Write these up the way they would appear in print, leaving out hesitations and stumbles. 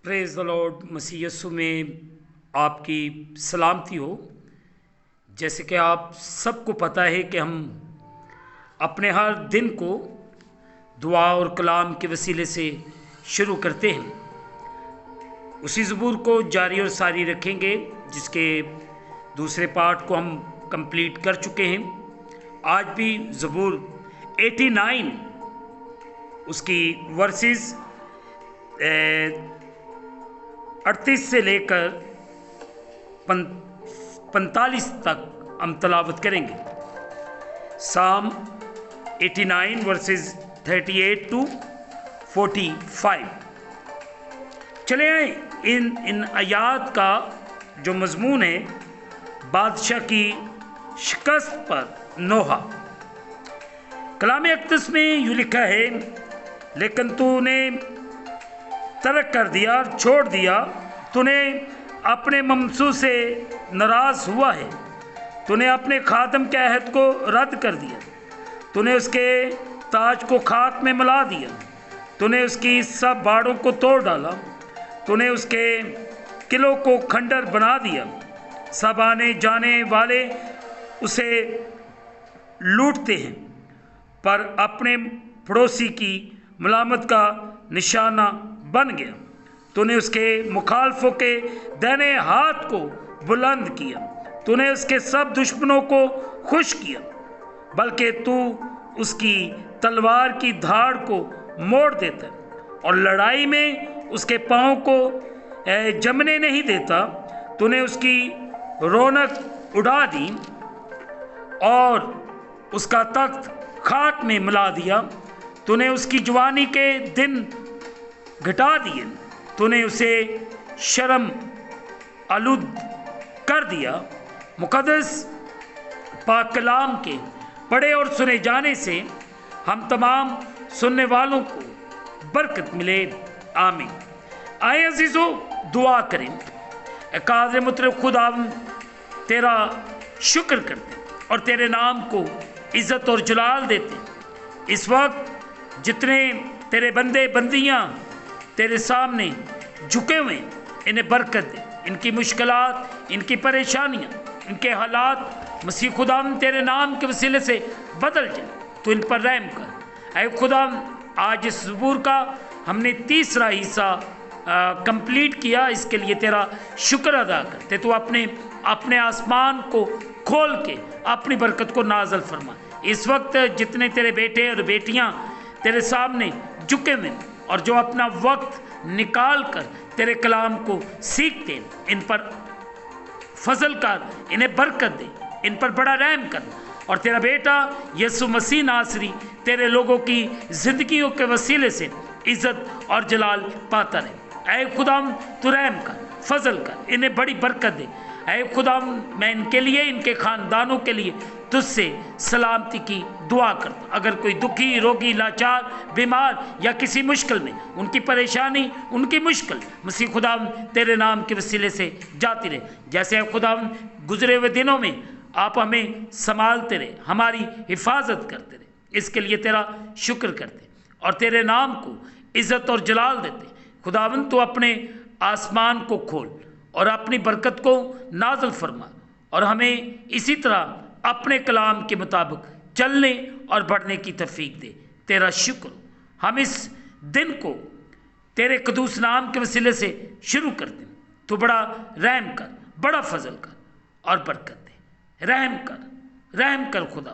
Praise the Lord. मसीह यीशु में आपकी सलामती हो। जैसे कि आप सबको पता है कि हम अपने हर दिन को दुआ और कलाम के वसीले से शुरू करते हैं। उसी ज़बूर को जारी और सारी रखेंगे जिसके दूसरे पार्ट को हम कंप्लीट कर चुके हैं। आज भी ज़बूर 89 उसकी वर्सेस 38 से लेकर 45 तक हम तलावत करेंगे। साम 89 वर्सेस 38 टू 45। चले आए इन आयात का जो मजमून है बादशाह की शिकस्त पर नोहा। कलाम अक़दस में यूँ लिखा है, लेकिन तूने तर्क कर दिया और छोड़ दिया, तूने अपने ममसू से नाराज़ हुआ है, तूने अपने खातम के अहद को रद्द कर दिया, तूने उसके ताज को खाक में मिला दिया, तूने उसकी सब बाड़ों को तोड़ डाला, तूने उसके किलों को खंडर बना दिया। सब आने जाने वाले उसे लूटते हैं, पर अपने पड़ोसी की मलामत का निशाना बन गया। तूने उसके मुखालफों के दाहिने हाथ को बुलंद किया, तूने उसके सब दुश्मनों को खुश किया, बल्कि तू उसकी तलवार की धार को मोड़ देता और लड़ाई में उसके पाँव को जमने नहीं देता। तूने उसकी रौनक उड़ा दी और उसका तख्त खाक में मिला दिया। तूने उसकी जवानी के दिन घटा दिए, तूने उसे शर्म आलूद कर दिया। मुक़द्दस पाक कलाम के पढ़े और सुने जाने से हम तमाम सुनने वालों को बरकत मिले। आमीन। आए अजीज़ो, दुआ करें। कादर मुतरब खुदा, तेरा शुक्र करते और तेरे नाम को इज़्ज़त और जलाल देते। इस वक्त जितने तेरे बंदे बंदियाँ तेरे सामने झुके हुए, इन्हें बरकत दे। इनकी मुश्किलात, इनकी परेशानियाँ, इनके हालात मसीह खुदा तेरे नाम के वसीले से बदल जाए, तो इन पर रहम कर। ऐ खुदा, आज इस ज़बूर का हमने तीसरा हिस्सा कंप्लीट किया, इसके लिए तेरा शुक्र अदा करते। तो अपने आसमान को खोल के अपनी बरकत को नाज़िल फरमा। इस वक्त जितने तेरे बेटे और बेटियां तेरे सामने झुके हुए और जो अपना वक्त निकाल कर तेरे कलाम को सीखते, इन पर फजल कर, इन्हें बरकत दे, इन पर बड़ा रहम कर। और तेरा बेटा यीशु मसीह नासरी तेरे लोगों की ज़िंदगियों के वसीले से इज़्ज़त और जलाल पाता रहे। ऐ खुदा, तू रहम कर, फजल कर, इन्हें बड़ी बरकत दे। ऐ खुदा, मैं इनके लिए, इनके ख़ानदानों के लिए तुझसे सलामती की दुआ करता। अगर कोई दुखी, रोगी, लाचार, बीमार या किसी मुश्किल में, उनकी परेशानी, उनकी मुश्किल मसीह खुदा तेरे नाम के वसीले से जाती रहे। जैसे खुदा गुजरे हुए दिनों में आप हमें संभालते रहे, हमारी हिफाजत करते रहे, इसके लिए तेरा शुक्र करते और तेरे नाम को इज़्ज़त और जलाल देते। खुदावंद, तो अपने आसमान को खोल और अपनी बरकत को नाज़िल फरमा और हमें इसी तरह अपने कलाम के मुताबिक चलने और बढ़ने की तौफीक दे। तेरा शुक्र। हम इस दिन को तेरे कदूस नाम के वसीले से शुरू करते हैं। तो बड़ा रहम कर, बड़ा फजल कर और बरकत दे। रहम कर खुदा,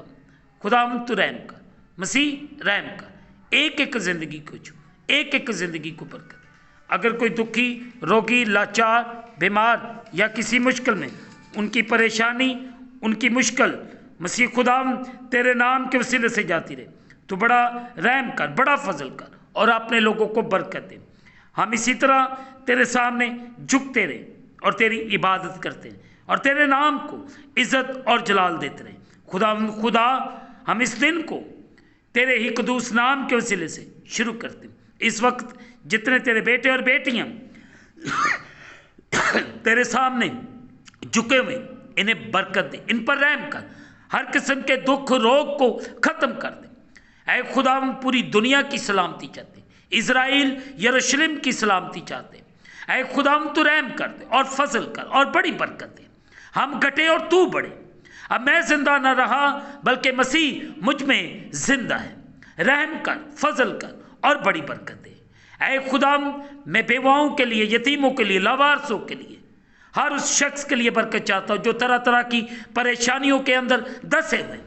तू रहम कर। मसीह रहम कर। एक एक ज़िंदगी को छू, एक एक ज़िंदगी को बरकत। अगर कोई दुखी, रोगी, लाचार, बीमार या किसी मुश्किल में, उनकी परेशानी, उनकी मुश्किल मसीह खुदा तेरे नाम के वसीले से जाती रहे, तो बड़ा रहम कर, बड़ा फजल कर और अपने लोगों को बरकत दे। हम इसी तरह तेरे सामने झुकते रहे और तेरी इबादत करते हैं और तेरे नाम को इज़्ज़त और जलाल देते रहे। खुदा, हम इस दिन को तेरे ही कदूस नाम के वसीले से शुरू करते हैं। इस वक्त जितने तेरे बेटे और बेटियां तेरे सामने झुके हुए, इन्हें बरकत दे, इन पर रहम कर, हर किस्म के दुख रोग को ख़त्म कर दे। ऐ खुदा, हम पूरी दुनिया की सलामती चाहते हैं, इज़राइल यरूशलेम की सलामती चाहते हैं। ऐ खुदाम तू रहम कर दे और फजल कर और बड़ी बरकत दे। हम घटे और तू बढ़े। अब मैं जिंदा न रहा बल्कि मसीह मुझ में जिंदा है। रहम कर, फजल कर और बड़ी बरकत दे। ऐ खुदाम मैं बेवाओं के लिए, यतीमों के लिए, लावारसों के लिए, हर उस शख्स के लिए बरकत चाहता हूँ जो तरह तरह की परेशानियों के अंदर दसे हुए।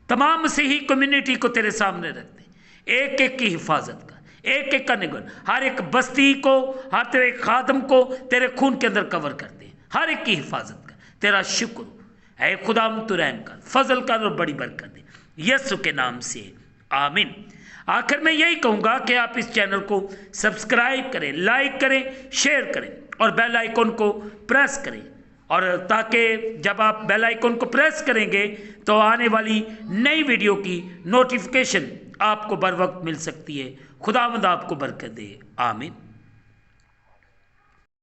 तमाम मसीही कम्युनिटी को तेरे सामने रखते, एक एक की हिफाजत कर, एक एक का निगरान, हर एक बस्ती को, हर तेरे खादम को तेरे खून के अंदर कवर करते, हर एक की हिफाजत कर। तेरा शुक्र ऐ खुदाम तू रहम कर, फजल कर और बड़ी बरकत दे, यीशु के नाम से आमीन। आखिर में यही कहूँगा कि आप इस चैनल को सब्सक्राइब करें, लाइक करें, शेयर करें और बेल आइकन को प्रेस करें, और ताकि जब आप बेल आइकन को प्रेस करेंगे तो आने वाली नई वीडियो की नोटिफिकेशन आपको बर वक्त मिल सकती है। खुदावंद आपको बरकत दे, आमीन।